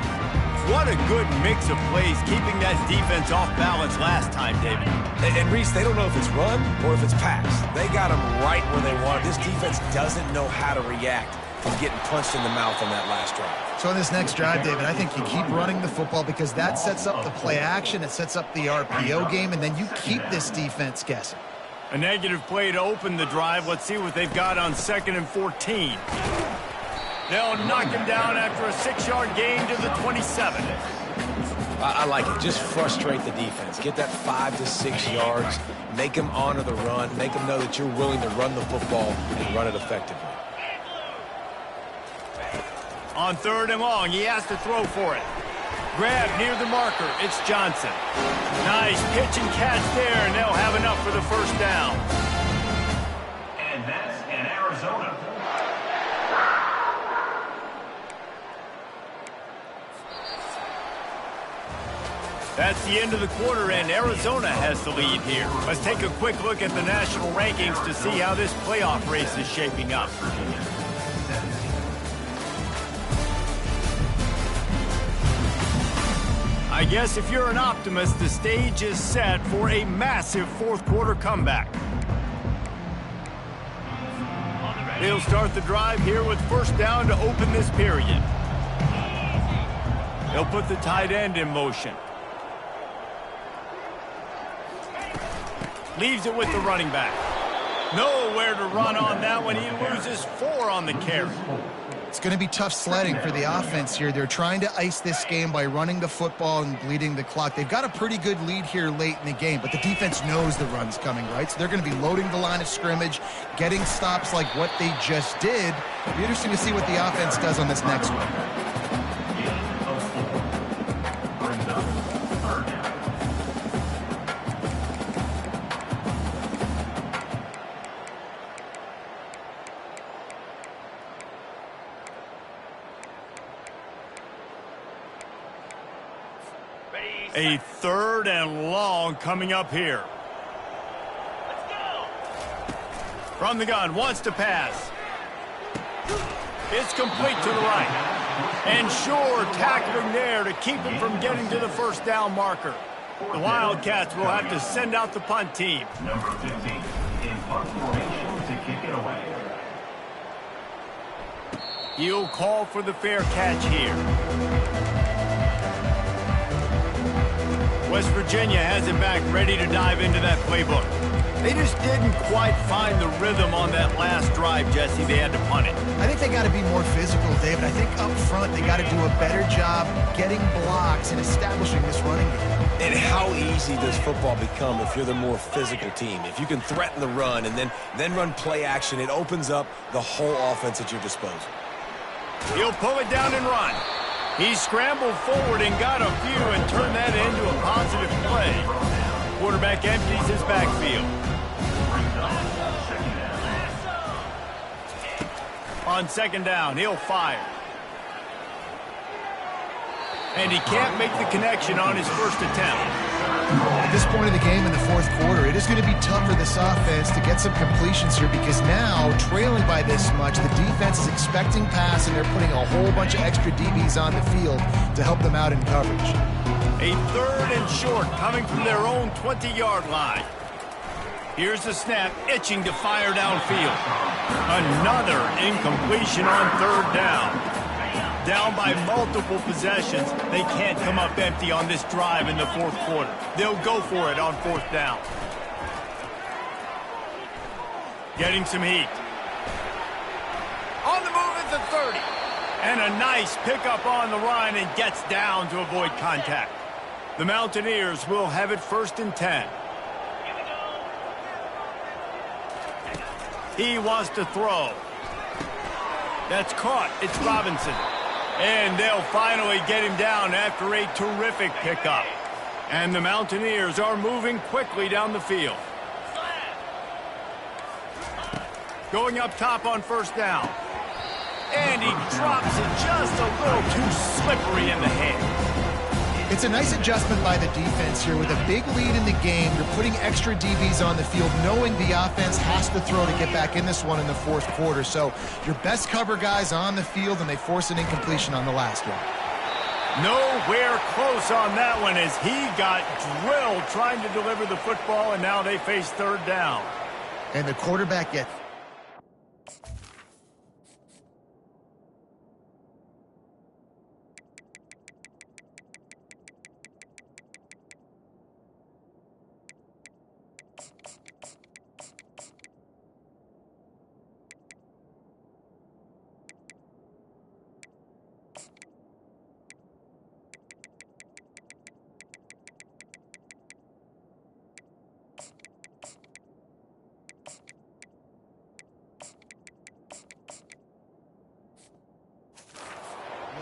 What a good mix of plays, keeping that defense off balance last time, David. And Reese, they don't know if it's run or if it's pass. They got them right where they want it. This defense doesn't know how to react from getting punched in the mouth on that last drive. So in this next drive, David, I think you keep running the football because that sets up the play action, it sets up the RPO game, and then you keep this defense guessing. A negative play to open the drive. Let's see what they've got on 2nd and 14. They'll knock him down after a 6-yard gain to the 27. I like it. Just frustrate the defense. Get that 5 to 6 yards. Make them honor the run. Make them know that you're willing to run the football and run it effectively. On 3rd and long, he has to throw for it. Grab near the marker. It's Johnson. Nice pitch and catch there, and they'll have enough for the first down. And that's in Arizona. That's the end of the quarter, and Arizona has the lead here. Let's take a quick look at the national rankings to see how this playoff race is shaping up. I guess if you're an optimist, the stage is set for a massive fourth quarter comeback. They'll start the drive here with first down to open this period. They'll put the tight end in motion. Leaves it with the running back. Nowhere to run on that one. He loses 4 on the carry. It's going to be tough sledding for the offense here. They're trying to ice this game by running the football and bleeding the clock. They've got a pretty good lead here late in the game, but the defense knows the run's coming, right? So they're going to be loading the line of scrimmage, getting stops like what they just did. It'll be interesting to see what the offense does on this next one. A 3rd and long coming up here. Let's go. From the gun, wants to pass. It's complete to the right. And sure, tackling there to keep him from getting to the first down marker. The Wildcats will have to send out the punt team. Number 15 in punt formation to kick it away. He'll call for the fair catch here. West Virginia has it back, ready to dive into that playbook. They just didn't quite find the rhythm on that last drive, Jesse. They had to punt it. I think they got to be more physical, David. I think up front they got to do a better job getting blocks and establishing this running game. And how easy does football become if you're the more physical team? If you can threaten the run and then run play action, it opens up the whole offense at your disposal. He'll pull it down and run. He scrambled forward and got a few and turned that into a positive play. Quarterback empties his backfield. On second down, he'll fire. And he can't make the connection on his first attempt. At this point of the game in the fourth quarter, it is going to be tough for this offense to get some completions here because now, trailing by this much, the defense is expecting pass and they're putting a whole bunch of extra DBs on the field to help them out in coverage. A 3rd and short coming from their own 20-yard line. Here's the snap, itching to fire downfield. Another incompletion on 3rd down. Down by multiple possessions, they can't come up empty on this drive in the fourth quarter. They'll go for it on 4th down. Getting some heat. On the move at the 30. And a nice pickup on the run and gets down to avoid contact. The Mountaineers will have it 1st and 10. He wants to throw. That's caught. It's Robinson. And they'll finally get him down after a terrific pickup. And the Mountaineers are moving quickly down the field. Going up top on 1st down. And he drops it just a little too slippery in the hand. It's a nice adjustment by the defense here. With a big lead in the game, you're putting extra DBs on the field, knowing the offense has to throw to get back in this one in the fourth quarter. So your best cover guys on the field, and they force an incompletion on the last one. Nowhere close on that one as he got drilled trying to deliver the football, and now they face 3rd down. And the quarterback gets...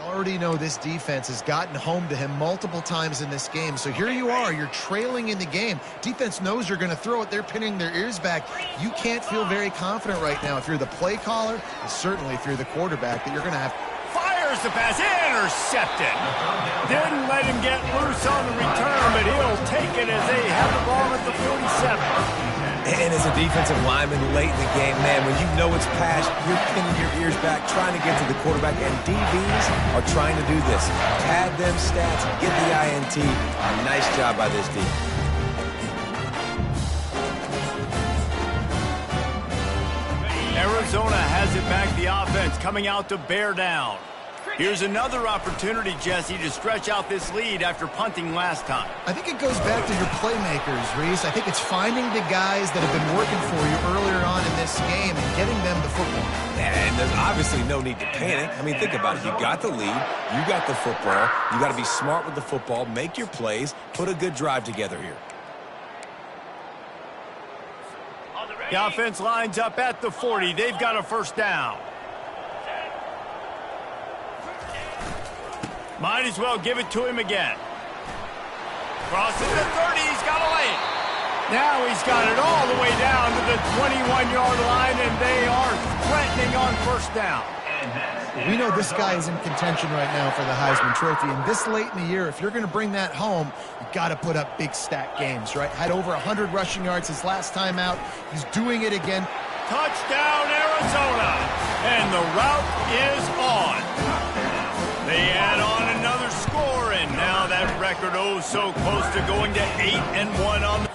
already know this defense has gotten home to him multiple times in this game. So here you are, you're trailing in the game. Defense knows you're going to throw it. They're pinning their ears back. You can't feel very confident right now if you're the play caller, and certainly if you're the quarterback, that you're going to have... Fires Here's the pass, intercepted. Didn't let him get loose on the return, but he'll take it as they have the ball at the 47. And as a defensive lineman late in the game, man, when you know it's past, you're pinning your ears back, trying to get to the quarterback, and DBs are trying to do this. Pad them stats, get the INT. Nice job by this D. Arizona has it back, the offense coming out to bear down. Here's another opportunity, Jesse, to stretch out this lead after punting last time. I think it goes back to your playmakers, Reese. I think it's finding the guys that have been working for you earlier on in this game and getting them the football. And there's obviously no need to panic. I mean, think about it. You got the lead. You got the football. You got to be smart with the football, make your plays, put a good drive together here. The offense lines up at the 40. They've got a first down. Might as well give it to him again. Crosses the 30. He's got to lay it. Now he's got it all the way down to the 21-yard line, and they are threatening on first down. We know this guy is in contention right now for the Heisman Trophy, and this late in the year, if you're going to bring that home, you've got to put up big stat games, right? Had over 100 rushing yards his last time out. He's doing it again. Touchdown, Arizona, and the route is on. They add on another score, and now that record oh so close to going to 8-1 on the...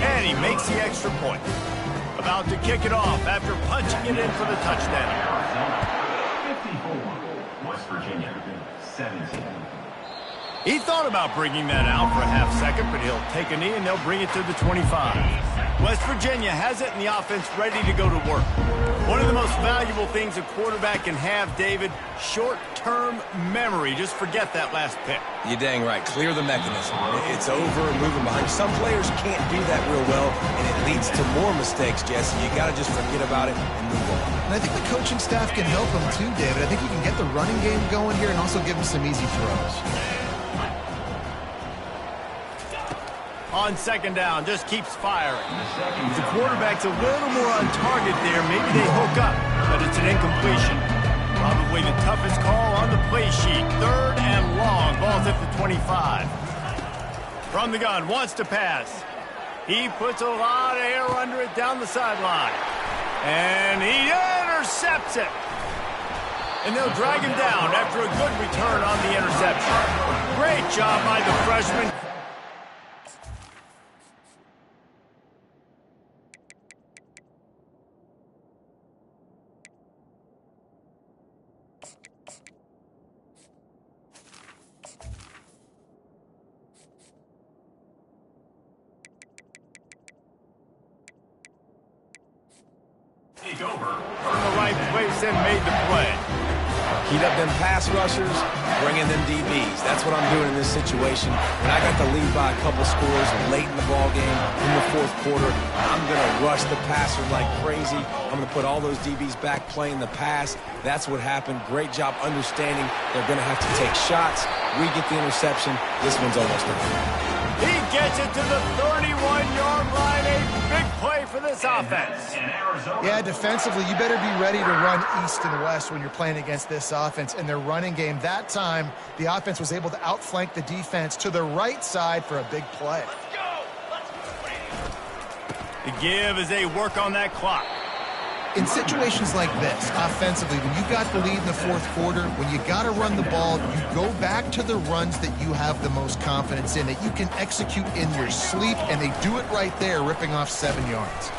And he makes the extra point. About to kick it off after punching it in for the touchdown. Arizona, 54. West Virginia, 17. He thought about bringing that out for a half second, but he'll take a knee and they'll bring it to the 25. West Virginia has it and the offense ready to go to work. One of the most valuable things a quarterback can have, David, short-term memory. Just forget that last pick. You're dang right. Clear the mechanism. It's over and moving behind. Some players can't do that real well, and it leads to more mistakes, Jesse. You got to just forget about it and move on. And I think the coaching staff can help him too, David. I think he can get the running game going here and also give him some easy throws. On second down, just keeps firing. The quarterback's a little more on target there. Maybe they hook up, but it's an incompletion. Probably the toughest call on the play sheet. 3rd and long. Ball's at the 25. From the gun, wants to pass. He puts a lot of air under it down the sideline. And he intercepts it. And they'll drag him down after a good return on the interception. Great job by the freshman. Take over. From the right place and made the play. Heat up them pass rushers, bring in them DBs. That's what I'm doing in this situation. When I got the lead by a couple scores late in the ball game, in the 4th quarter, I'm going to rush the passer like crazy. I'm going to put all those DBs back playing the pass. That's what happened. Great job understanding they're going to have to take shots. We get the interception. This one's almost done. He gets it to the 31-yard line. A big play for this offense. Yeah, defensively, you better be ready to run east and west when you're playing against this offense. In their running game, that time, the offense was able to outflank the defense to the right side for a big play. The give as they work on that clock. In situations like this, offensively, when you got the lead in the 4th quarter, when you got to run the ball, you go back to the runs that you have the most confidence in, that you can execute in your sleep, and they do it right there, ripping off 7 yards.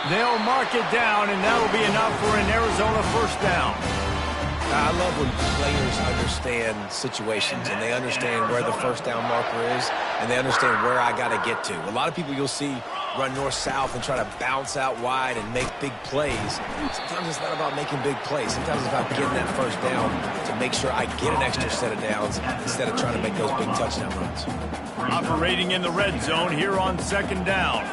They'll mark it down, and that'll be enough for an Arizona 1st down. I love when players understand situations and they understand where the 1st down marker is and they understand where I got to get to. A lot of people you'll see run north-south and try to bounce out wide and make big plays. Sometimes it's not about making big plays. Sometimes it's about getting that 1st down to make sure I get an extra set of downs instead of trying to make those big touchdown runs. Operating in the red zone here on 2nd down.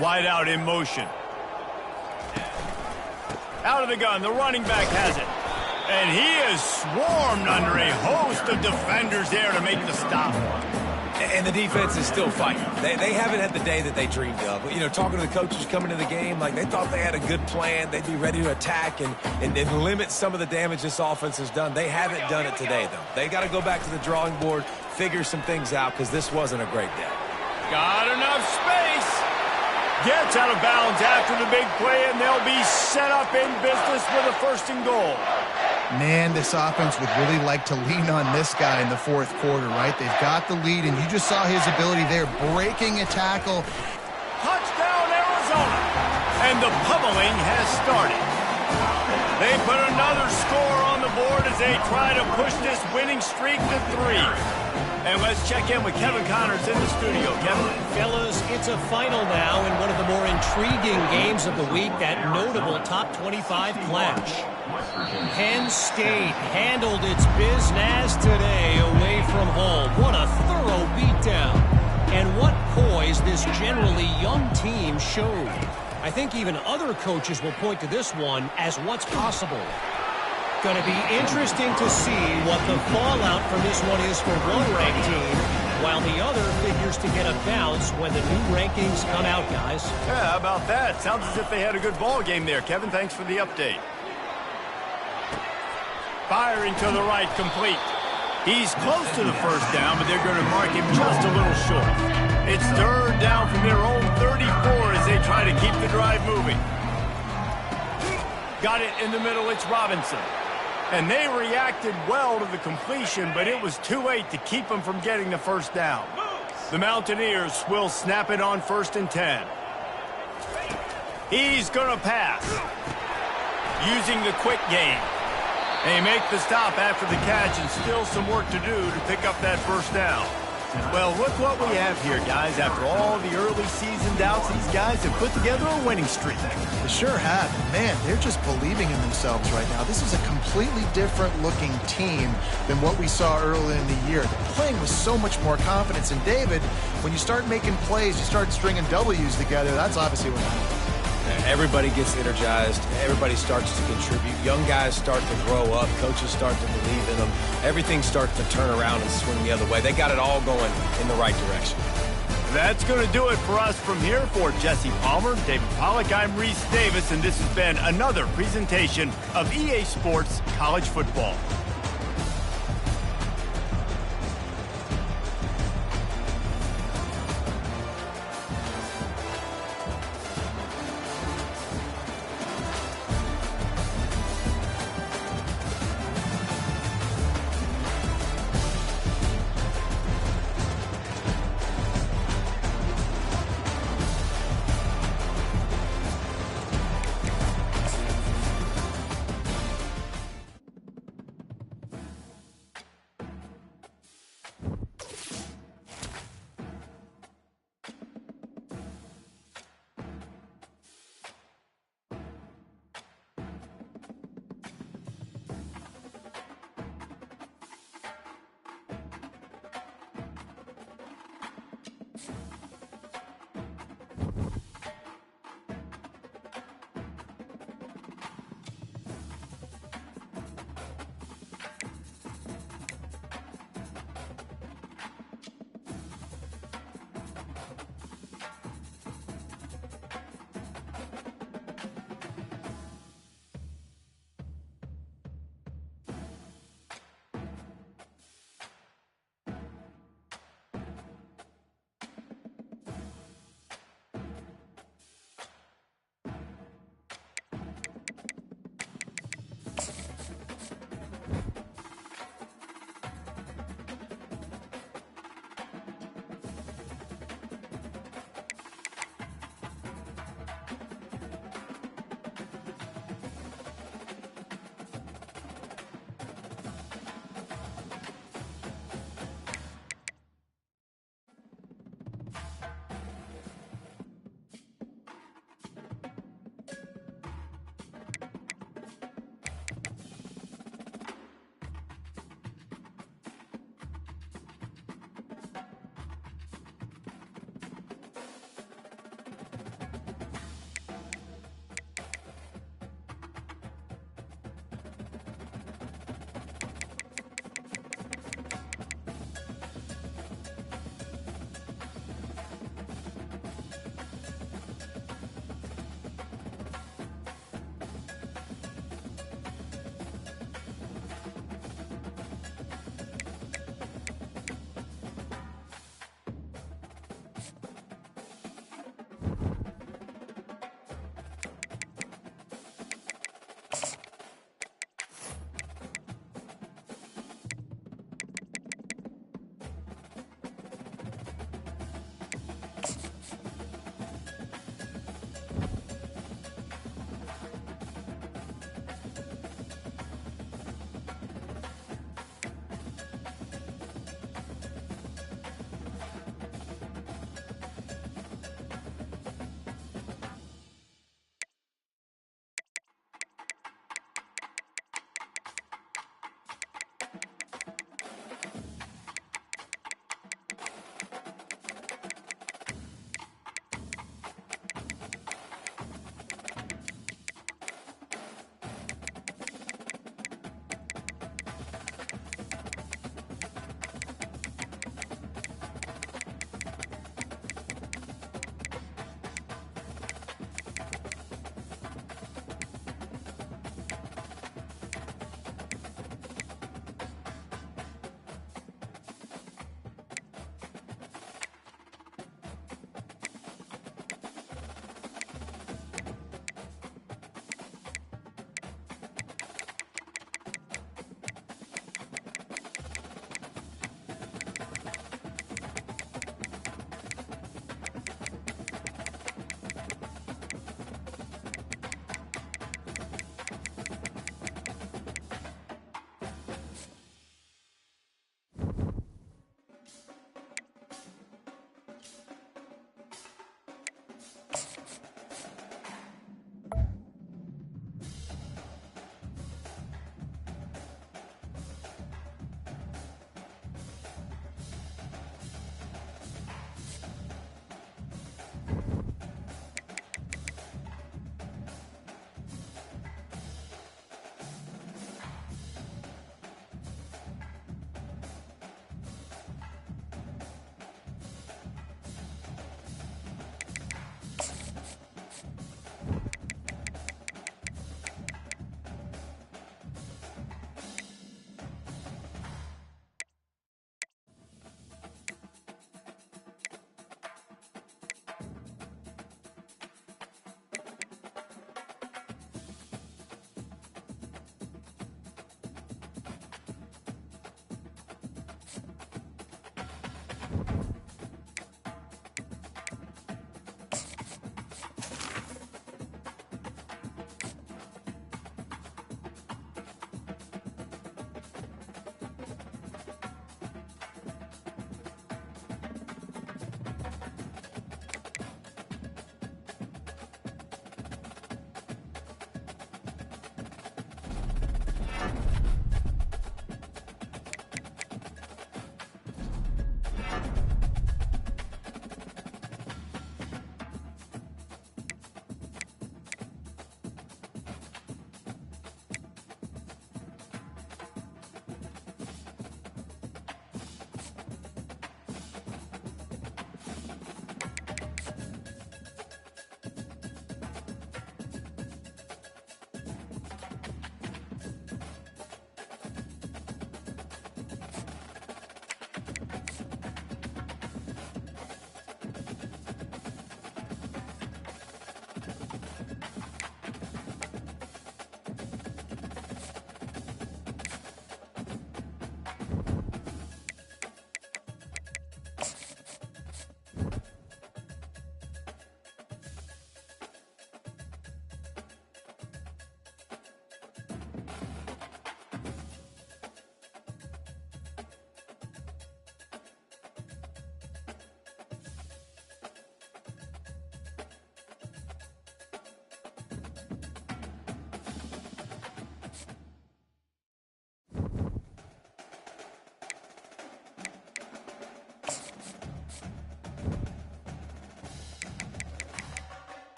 Wide out in motion. Out of the gun, the running back has it. And he is swarmed under a host of defenders there to make the stop. And the defense is still fighting. They haven't had the day that they dreamed of. You know, talking to the coaches coming into the game, like they thought they had a good plan. They'd be ready to attack and limit some of the damage this offense has done. They haven't done it today, though. They got to go back to the drawing board, figure some things out, because this wasn't a great day. Got enough space. Gets out of bounds after the big play, and they'll be set up in business with a 1st and goal. Man, this offense would really like to lean on this guy in the 4th quarter, right? They've got the lead, and you just saw his ability there, breaking a tackle. Touchdown, Arizona! And the pummeling has started. They put another score on the board as they try to push this winning streak to 3. And let's check in with Kevin Connors in the studio. Kevin? Fellas, it's a final now in one of the more intriguing games of the week, that notable top 25 clash. Penn State handled its business today away from home. What a thorough beatdown. And what poise this generally young team showed. I think even other coaches will point to this one as what's possible. Going to be interesting to see what the fallout from this one is for one ranked team, while the other figures to get a bounce when the new rankings come out, guys. Yeah, how about that? Sounds as if they had a good ball game there. Kevin, thanks for the update. Firing to the right, complete. He's close to the 1st down, but they're going to mark him just a little short. It's 3rd down from their own 34 as they try to keep the drive moving. Got it in the middle, it's Robinson. And they reacted well to the completion, but it was too late to keep them from getting the 1st down. The Mountaineers will snap it on 1st and 10. He's going to pass. using the quick game. They make the stop after the catch and still some work to do to pick up that first down. Well, look what we have here, guys. After all the early season doubts, these guys have put together a winning streak. They sure have. Man, they're just believing in themselves right now. This is a completely different looking team than what we saw early in the year. They're playing with so much more confidence. And David, when you start making plays, you start stringing W's together, that's obviously what happens. Everybody gets energized. Everybody starts to contribute. Young guys start to grow up. Coaches start to believe in them. Everything starts to turn around and swing the other way. They got it all going in the right direction. That's going to do it for us from here. For Jesse Palmer, David Pollack, I'm Reese Davis, and this has been another presentation of EA Sports College Football.